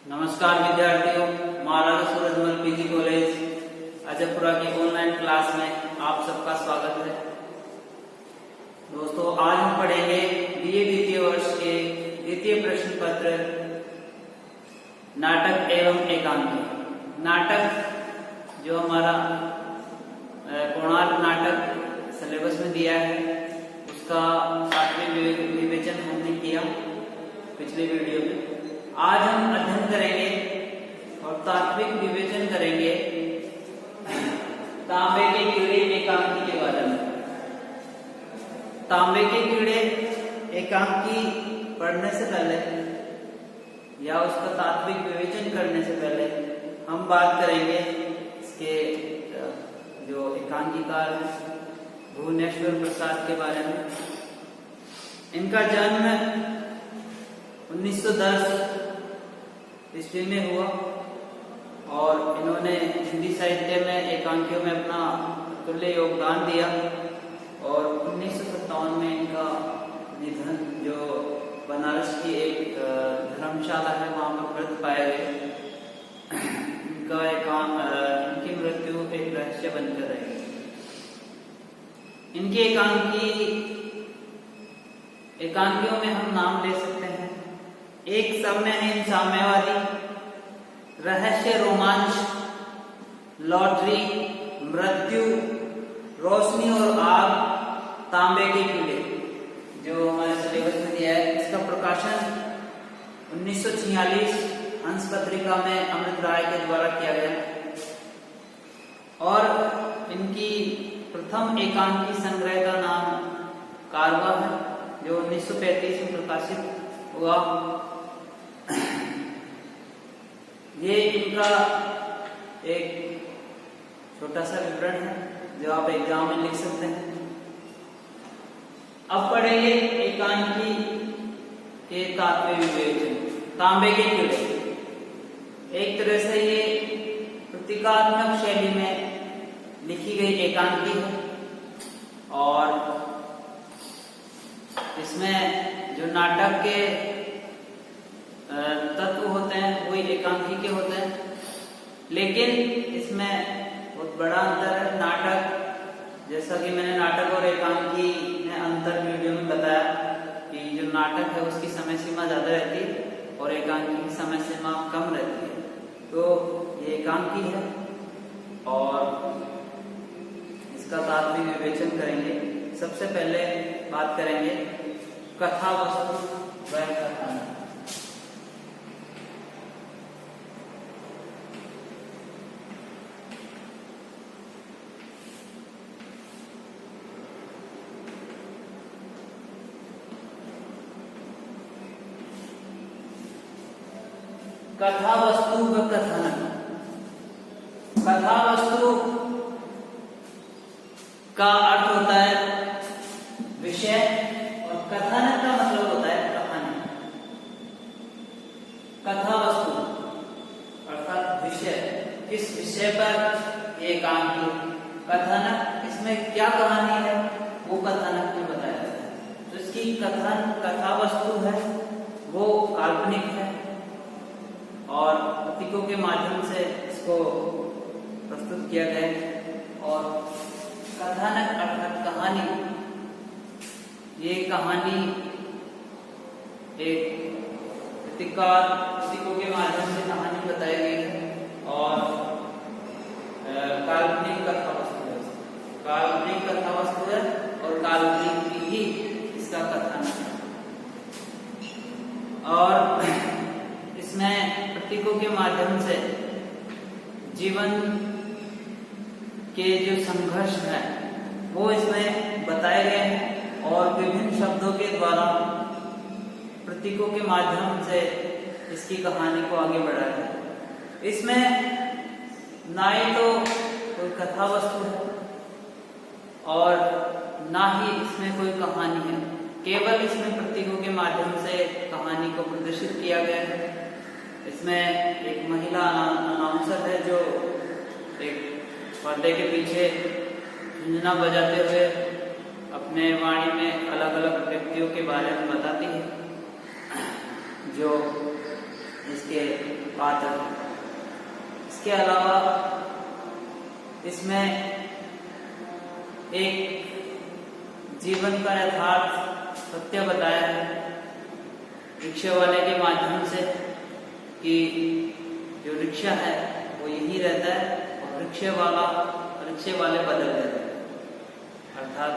नमस्कार विद्यार्थियों, महाराजा Surajmal PG college अजयपुरा की ऑनलाइन क्लास में आप सबका स्वागत है। दोस्तों, आज हम पढ़ेंगे बीए द्वितीय वर्ष के द्वितीय प्रश्न पत्र नाटक एवं एकांकी। नाटक जो हमारा कोणार्क नाटक सिलेबस में दिया है उसका सातवें विवेचन हमने किया पिछले वीडियो में। आज हम अध्ययन करेंगे और तात्विक विवेचन करेंगे तांबे के कीड़े एकांकी के बारे में। तांबे के कीड़े एकांकी पढ़ने से पहले या उसका तात्विक विवेचन करने से पहले हम बात करेंगे इसके जो एकांकीकार भुवनेश्वर प्रसाद के बारे में। इनका जन्म 1910 ईस्वी में हुआ और इन्होंने हिंदी साहित्य में एकांकियों में अपना तुल्य योगदान दिया और 1957 में इनका निधन, जो बनारस की एक धर्मशाला है वहां पर मृत पाए गए। इनकी मृत्यु एक रहस्य बनकर रही। इनके एकांकियों में हम नाम ले सकते हैं। एक समयहीन साम्यवादी, रहस्य रोमांच, लॉटरी, मृत्यु, रोशनी और आग, तांबे के कीड़े, जो हमारे सिलेबस में दिया है। इसका प्रकाशन 1946 हंस पत्रिका में अमृत राय के द्वारा किया गया और इनकी प्रथम एकांकी संग्रह का नाम कारवा है, जो 1935 में प्रकाशित हुआ। ये इनका एक छोटा सा विवरण है जो आप एग्जाम में लिख सकते हैं। अब पढ़ेंगे एकांकी के तात्विक विवेचन। तांबे के कीड़े एक तरह से ये प्रतीकात्मक शैली में लिखी गई एकांकी है और इसमें जो नाटक के तत्व होते हैं वही एकांकी के होते हैं, लेकिन इसमें बहुत बड़ा अंतर है। नाटक, जैसा कि मैंने नाटक और एकांकी में अंतर वीडियो में बताया कि जो नाटक है उसकी समय सीमा ज्यादा रहती है और एकांकी की समय सीमा कम रहती है। तो ये एकांकी है और इसका तात्विक विवेचन करेंगे। सबसे पहले बात करेंगे कथा वस्तु व कथानक। कथा वस्तु व कथानक। कथा वस्तु का अर्थ होता है विषय और कथानक का मतलब होता है कहानी। कथा वस्तु अर्थात विषय, किस विषय पर ये काम की। कथानक, इसमें क्या कहानी है वो कथानक में बताया जाता है। तो इसकी कथा वस्तु है वो काल्पनिक है और प्रतीकों के माध्यम से इसको प्रस्तुत किया गया है। और कथानक अर्थात कहानी, ये कहानी एक प्रतीकों के माध्यम से कहानी बताई गई है और काल्पनिक कथा वस्तु है। काल्पनिक कथा वस्तु है और काल्पनिक ही इसका कथानक है। और इसमें प्रतीकों के माध्यम से जीवन के जो संघर्ष है वो इसमें बताए गए हैं और विभिन्न शब्दों के द्वारा प्रतीकों के माध्यम से इसकी कहानी को आगे बढ़ाया है। इसमें ना ही तो कोई कथा वस्तु है और ना ही इसमें कोई कहानी है, केवल इसमें प्रतीकों के माध्यम से कहानी को प्रदर्शित किया गया है। इसमें एक महिला अनाउंसर है जो एक पर्दे के पीछे झुंझुना बजाते हुए अपने वाणी में अलग अलग व्यक्तियों के बारे में बताती है जो इसके पात्र। इसके अलावा इसमें एक जीवन का यथार्थ सत्य बताया है रिक्शे वाले के माध्यम से कि जो रिक्शा है वो यही रहता है और रिक्शे वाले बदल जाते हैं। अर्थात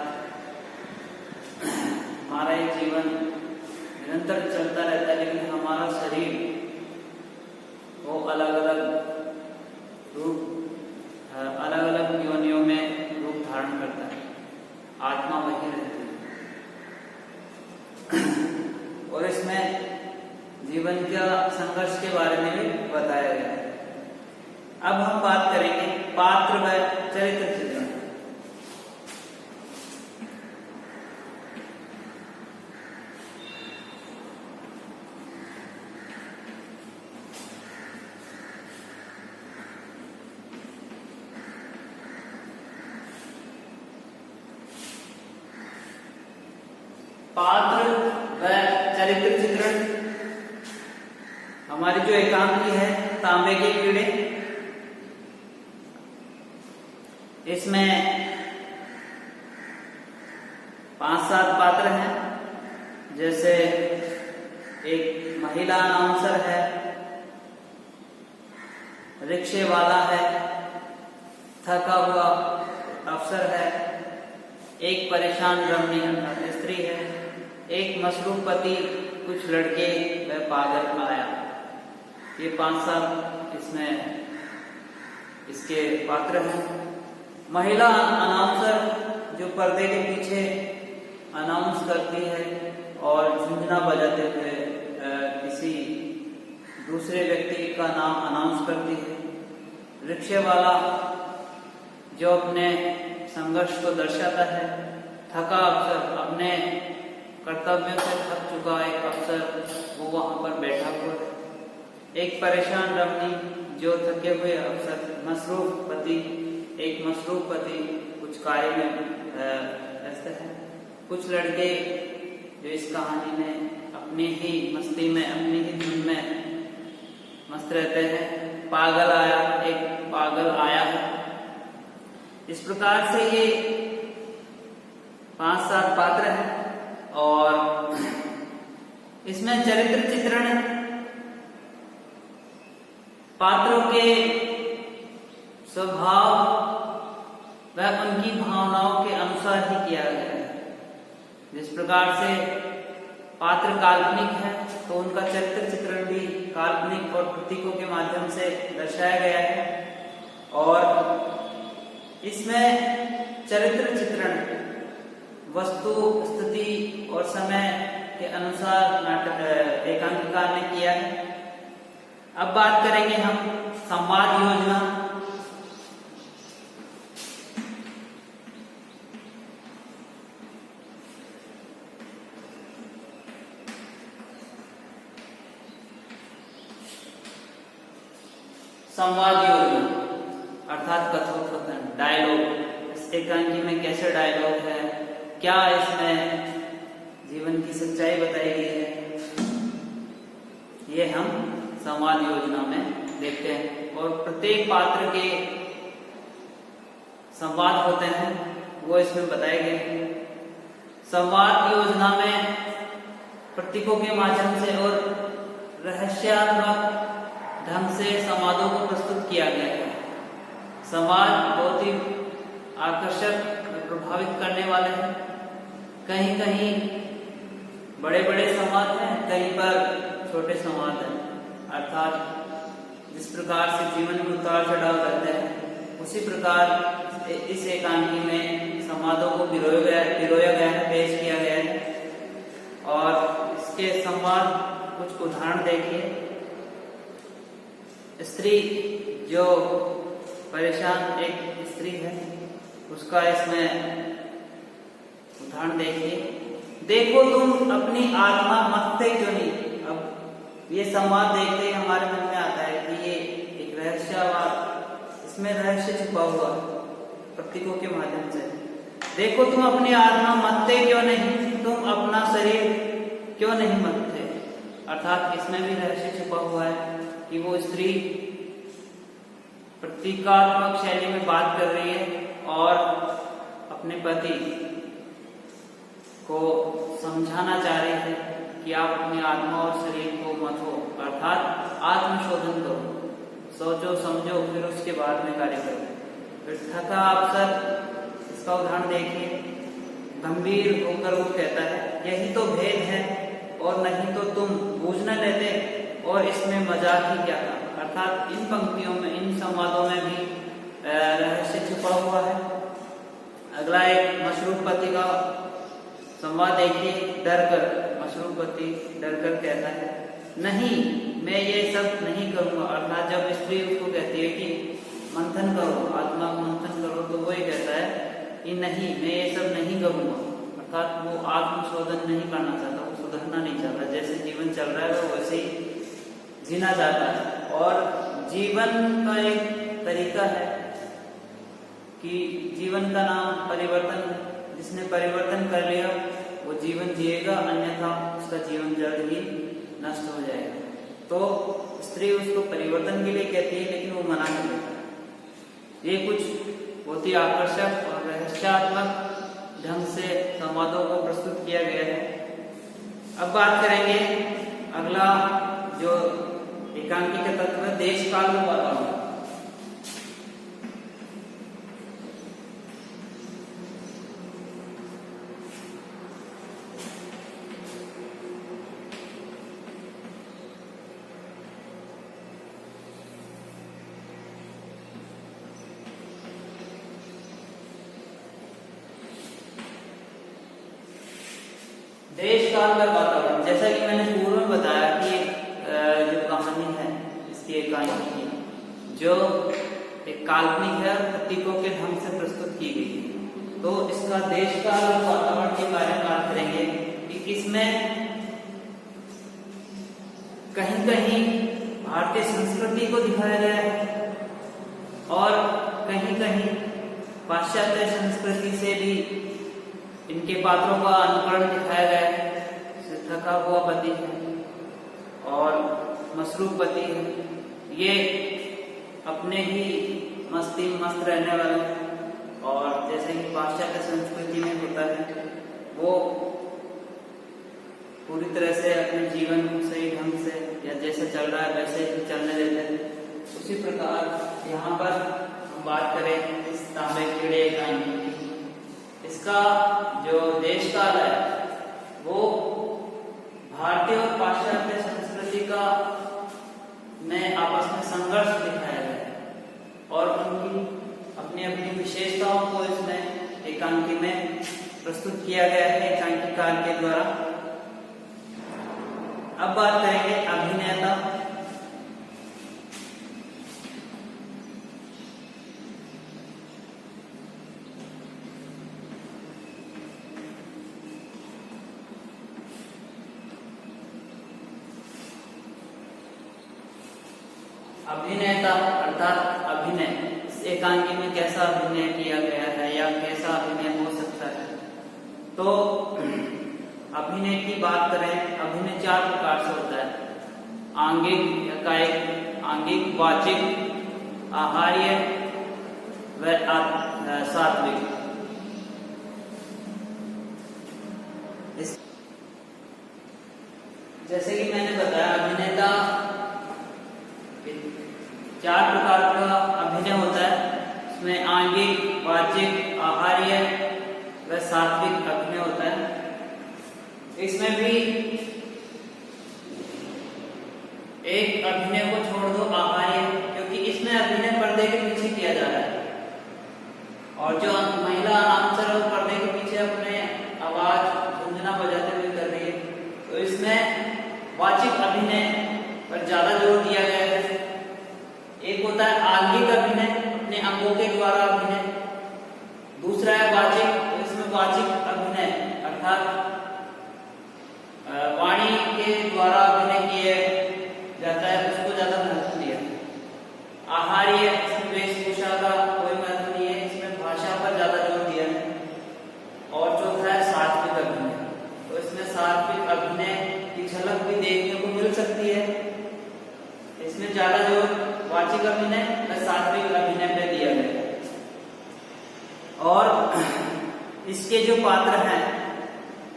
हमारा ये जीवन निरंतर चलता रहता है, लेकिन हमारा शरीर वो अलग अलग योनियों में रूप धारण करता है। आत्मा वही रहती है। और इसमें जीवन का संघर्ष के बारे में भी बताया गया है। अब हम बात करेंगे पात्र व चरित्र चित्रण। पात्र व चरित्र चित्रण हमारी जो एकांकी है तांबे के कीड़े, इसमें 5-7 पात्र हैं। जैसे एक महिला अनाउंसर है, रिक्शे वाला है, थका हुआ अफसर है, एक परेशान रमणी स्त्री है, एक मसरूफ पति, कुछ लड़के व पागल आया। ये 5-7 इसमें इसके पात्र हैं। महिला अनाउंसर जो पर्दे के पीछे अनाउंस करती है और झुंझुना बजाते हुए किसी दूसरे व्यक्ति का नाम अनाउंस करती है। रिक्शे वाला जो अपने संघर्ष को दर्शाता है। थका अफसर, अपने कर्तव्यों से थक चुका एक अफसर, वो वहां पर बैठा हुआ है। एक परेशान रमणी जो थके हुए अफसर, मसरूफ पति, एक मसरूफ पति कुछ कार्य में व्यस्त है। कुछ लड़के जो इस कहानी में अपनी ही मस्ती में, अपनी ही धुन में मस्त रहते हैं। पागल आया, एक पागल आया है। इस प्रकार से ये 5-7 पात्र हैं। और इसमें चरित्र चित्रण पात्रों के स्वभाव व उनकी भावनाओं के अनुसार ही किया गया है। जिस प्रकार से पात्र काल्पनिक है तो उनका चरित्र चित्रण भी काल्पनिक और प्रतीकों के माध्यम से दर्शाया गया है। और इसमें चरित्र चित्रण वस्तु, स्थिति और समय के अनुसार नाटक एकांकिकार ने किया है। अब बात करेंगे हम संवाद योजना। संवाद योजना अर्थात कथोपकथन, डायलॉग। इस एकांकी में कैसे डायलॉग है, क्या इसमें जीवन की सच्चाई बताई गई है, ये हम संवाद योजना में देखते हैं। और प्रत्येक पात्र के संवाद होते हैं, वो इसमें बताए गए हैं। संवाद योजना में प्रतीकों के माध्यम से और रहस्यात्मक ढंग से संवादों को प्रस्तुत किया गया है। संवाद बहुत ही आकर्षक, प्रभावित करने वाले हैं। कहीं कहीं बड़े बड़े संवाद हैं, कहीं पर छोटे संवाद हैं। अर्थात जिस प्रकार से जीवन में उतार चढ़ाव रहते हैं, उसी प्रकार इस एकांकी में संवादों को पिरोया गया है, पेश किया गया है। और इसके संवाद कुछ उदाहरण देखिए। स्त्री जो परेशान एक स्त्री है, उसका इसमें उदाहरण देखिए। देखो तुम अपनी आत्मा मत्ते क्यों नहीं। अब ये संवाद देखते ही हमारे मन में आता है कि ये एक रहस्यवाद, इसमें रहस्य छुपा हुआ प्रतीकों के माध्यम से। देखो तुम अपनी आत्मा मत्ते क्यों नहीं, तुम अपना शरीर क्यों नहीं मत्ते। अर्थात इसमें भी रहस्य छुपा हुआ है कि वो स्त्री प्रतीकात्मक शैली में बात कर रही है और अपने पति को समझाना चाह रही है कि आप अपनी आत्मा और शरीर को मत हो, अर्थात आत्मशोधन करो, सोचो समझो फिर उसके बाद में कार्य करो। फिर थका अवसर, इसका उदाहरण देखिए, गंभीर होकर वो कहता है यही तो भेद है और नहीं तो तुम बूझ न लेते और इसमें मजाक ही क्या था। अर्थात इन पंक्तियों में, इन संवादों में भी रहस्य छुपा हुआ है। अगला एक मशरूबपति का संवाद देखिए, डर कर, मशरूबपति डर कर कहता है नहीं मैं ये सब नहीं करूंगा। अर्थात जब स्त्री उसको कहती है कि मंथन करो, आत्मा को मंथन करो, तो वो ही कहता है कि नहीं मैं ये सब नहीं करूंगा। अर्थात वो आत्मशोधन नहीं करना चाहता, वो सुधरना नहीं चाहता, जैसे जीवन चल रहा है वो वैसे ही जीना चाहता है। और जीवन का एक तरीका है कि जीवन का नाम परिवर्तन है, जिसने परिवर्तन कर लिया वो जीवन जिएगा, अन्यथा उसका जीवन जल्द ही नष्ट हो जाएगा। तो स्त्री उसको परिवर्तन के लिए कहती है लेकिन वो मना कर देता है। ये कुछ बहुत ही आकर्षक और रहस्यात्मक ढंग से संवादों को प्रस्तुत किया गया है। अब बात करेंगे अगला जो एकांकी का तत्व है, देश काल में वातावरण। देश काल का वातावरण, जैसा कि मैंने पूर्व में बताया कि जो कहानी है इसकी एकांकी की जो एक काल्पनिक है, प्रतीकों के ढंग से प्रस्तुत की गई है। तो इसका देश काल और वातावरण के बारे में बात करेंगे कि इसमें कहीं कहीं भारतीय संस्कृति को दिखाया गया है और कहीं कहीं पाश्चात्य संस्कृति से भी इनके पात्रों का अनुकरण दिखाया गया है। थका हुआ पति है और मसरूफ पति है, ये अपने ही मस्ती में मस्त रहने वाले, और जैसे कि पाश्चात्य संस्कृति में होता है वो पूरी तरह से अपने जीवन को सही ढंग से या जैसे चल रहा है वैसे ही चलने देते हैं। उसी प्रकार यहाँ पर हम बात करें इस तांबे कीड़े एकांकी की, इसका जो देश काल है वो भारतीय और पाश्चात्य संस्कृति का में आपस में संघर्ष दिखाया गया है और उनकी अपनी अपनी विशेषताओं को इसमें एकांकी में प्रस्तुत किया गया है एकांकीकार के द्वारा। अब बात करेंगे अभिनेता। अभिनेता अर्थात अभिनय, इस एकांकी में कैसा अभिनय किया गया है या कैसा अभिनय हो सकता है। तो अभिनय की बात करें, अभिनय 4 प्रकार से होता है, आंगिक या कायिक, आंगिक, वाचिक, आहार्य व सात्विक। जैसे कि मैंने बताया अभिनेता 4 प्रकार का अभिनय होता है, इसमें आंगिक, वाचिक, आहार्य व सात्विक अभिनय होता है। इसमें भी एक अभिनय को छोड़ दो, आहार्य, क्योंकि इसमें अभिनय पर्दे के पीछे किया जा रहा है और जो महिला अनाउंसर है वो पर्दे के पीछे अपने आवाज झुंझुना बजाते हुए कर रही है। तो इसमें वाचिक अभिनय पर ज्यादा जोर दिया गया है। एक होता है आंगिक अभिनय, अपने अंगों के द्वारा अभिनय। दूसरा है वाचिक, तो इसमें वाचिक अभिनय अर्थात वाणी के द्वारा अभिनय किया जाता है, उसको ज्यादा महत्व दिया। आहार्य, इसमें वेशभूषा का कोई महत्व नहीं है, इसमें भाषा पर ज्यादा जोर दिया है। और चौथा है सात्विक अभिनय, तो इसमें सात्विक अभिनय की झलक भी देखने को मिल सकती है इसमें ज्यादा जोर वाचिक अभिनय और सात्विक अभिनय पे दिया गया है। और इसके जो पात्र हैं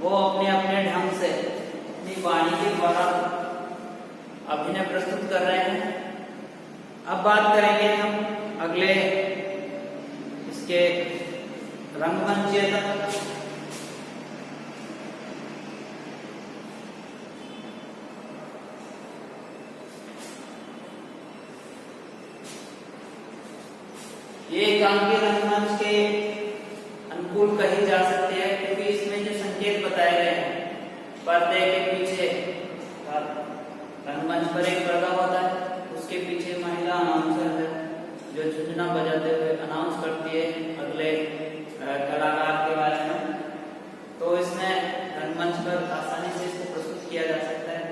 वो अपने अपने ढंग से अपनी वाणी के द्वारा अभिनय प्रस्तुत कर रहे हैं। अब बात करेंगे हम अगले इसके रंगमंच तक। ये एकांकी रंगमंच के अनुकूल कही जा सकती है, क्योंकि इसमें जो संकेत बताए गए हैं, पर्दे के पीछे रंगमंच पर एक पर्दा होता है, उसके पीछे महिला अनाउंसर है जो झुंझुना बजाते हुए अनाउंस करती है अगले कलाकार के बारे में। तो इसमें रंगमंच पर आसानी से इसको प्रस्तुत किया जा सकता है।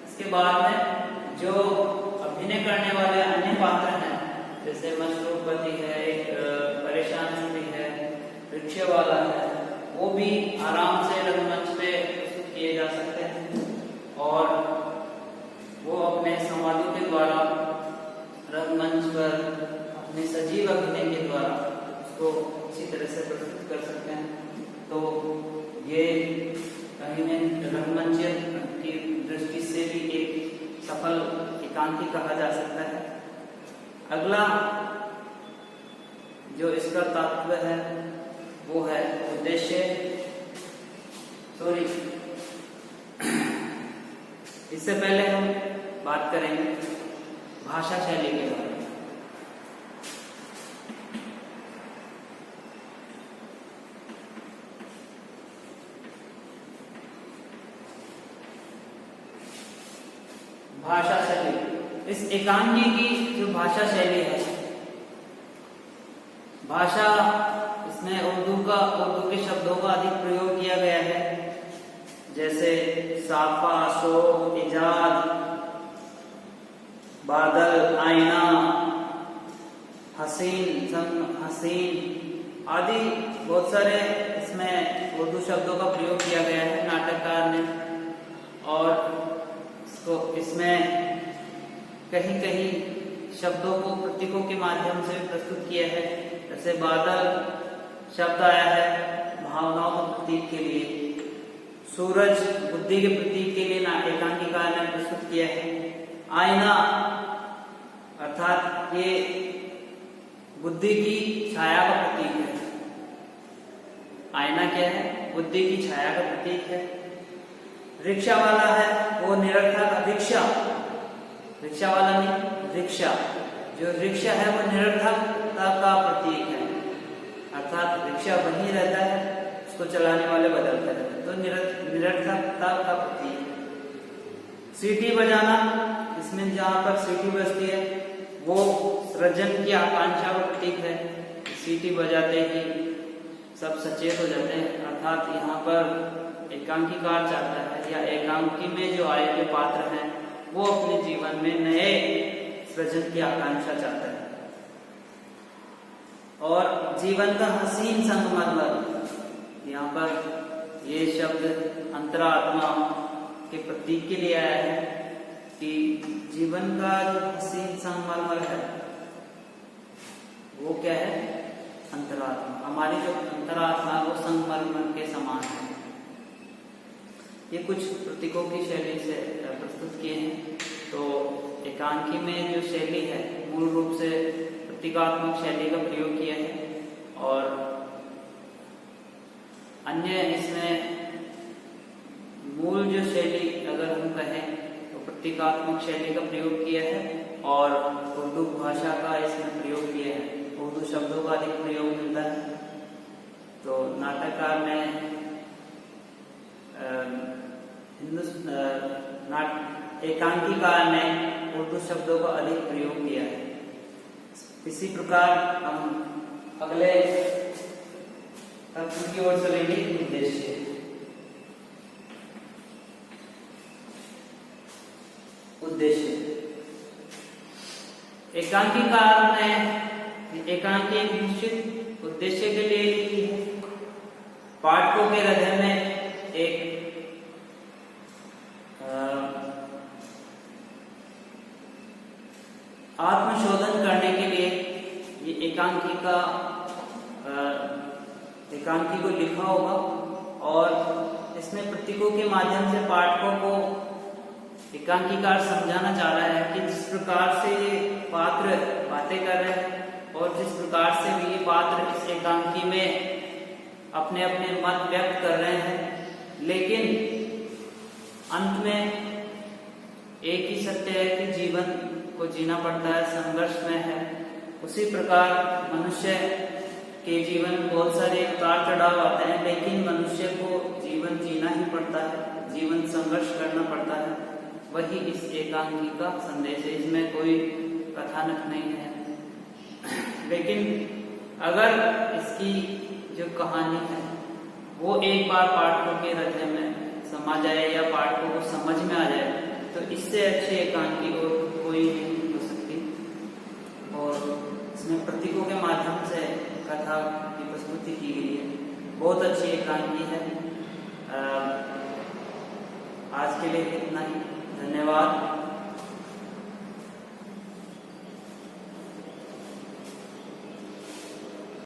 इसके बाद में जो अभिनय करने वाले अन्य पात्र हैं, जैसे मशरूपति है, एक परेशान स्त्री है, रिक्शे वाला है, वो भी आराम से रंगमंच पे प्रस्तुत किए जा सकते हैं और वो अपने संवादों के द्वारा रंगमंच पर अपने सजीव अभिनय के द्वारा उसको इसी तरह से प्रस्तुत कर सकते हैं। तो ये कहीं रंगमंच की दृष्टि से भी एक सफल एकांकी कहा जा सकता है। अगला जो इसका तत्व है वो है उद्देश्य। इससे पहले हम बात करेंगे भाषा शैली के बारे में। भाषा शैली, इस एकांकी की जो भाषा शैली है, भाषा इसमें उर्दू के शब्दों का अधिक प्रयोग किया गया है, जैसे साफा, शोक, इजाद, बादल, आईना, हसीन, हसीन आदि बहुत सारे इसमें उर्दू शब्दों का प्रयोग किया गया है नाटककार ने। और इसमें कहीं कहीं शब्दों को प्रतीकों के माध्यम से प्रस्तुत किया है। जैसे बादल शब्द आया है भावनाओं के प्रतीक के लिए, सूरज बुद्धि के प्रतीक के लिए एकांकीकार ने प्रस्तुत किया है। आईना अर्थात ये बुद्धि की छाया का प्रतीक है। आईना क्या है? बुद्धि की छाया का प्रतीक है। रिक्शा वाला है वो निरर्थक, रिक्शा वाला नहीं, रिक्शा, जो रिक्शा है वो निरर्थकता का प्रतीक है, अर्थात रिक्शा वही रहता है, उसको चलाने वाले बदलते रहते हैं, तो निरर्थकता का प्रतीक है। सीटी बजाना, इसमें जहाँ पर सीटी बजती है वो सृजन की आकांक्षा का प्रतीक है। सीटी बजाते ही सब सचेत हो जाते हैं, अर्थात यहाँ पर एकांकीकार चाहता है या एकांकी में जो आए हुए पात्र हैं वो अपने जीवन में नए सृजन की आकांक्षा चाहता है। और जीवन का हसीन संगमरमर, यहाँ पर ये शब्द अंतरात्मा के प्रतीक के लिए आया है कि जीवन का जो हसीन संगमरमर है वो क्या है? अंतरात्मा। हमारी जो अंतरात्मा वो संगमरमर के समान है। ये कुछ प्रतीकों की शैली से प्रस्तुत किए हैं। तो एकांकी में जो शैली है मूल रूप से प्रतीकात्मक शैली का प्रयोग किया है, और अन्य इसमें मूल जो शैली अगर हम कहें तो प्रतीकात्मक शैली का प्रयोग किया है और उर्दू भाषा का इसमें प्रयोग किया है। उर्दू शब्दों का अधिक प्रयोग मिलता है। तो नाटककार ने एकांकीकार ने उर्दू शब्दों का अधिक प्रयोग किया है। इसी प्रकार हम अगले तत्व की ओर चलेंगे, उद्देश्य। एकांकीकार ने एकांकी एक निश्चित उद्देश्य के लिए लिखी है। पाठकों के हृदय में एक आत्मशोधन करने के लिए ये एकांकी को लिखा होगा और इसमें प्रतीकों के माध्यम से पाठकों को एकांकीकार समझाना चाह रहा है कि जिस प्रकार से ये पात्र बातें कर रहे हैं और जिस प्रकार से भी ये पात्र इस एकांकी में अपने अपने मत व्यक्त कर रहे हैं, लेकिन अंत में एक ही सत्य है कि जीवन को जीना पड़ता है, संघर्ष में है। उसी प्रकार मनुष्य के जीवन में बहुत सारे उतार चढ़ाव आते हैं, लेकिन मनुष्य को जीवन जीना ही पड़ता है, जीवन संघर्ष करना पड़ता है। वही इस एकांकी का संदेश है, इसमें कोई कथानक नहीं है। लेकिन अगर इसकी जो कहानी है वो एक बार पाठकों के हृदय में समा जाए या पाठकों को समझ में आ जाए, तो इससे अच्छी एकांकी और कोई नहीं हो सकती। और इसमें प्रतीकों के माध्यम से कथा की प्रस्तुति की गई है, बहुत अच्छी एकांकी है। आज के लिए इतना ही, धन्यवाद।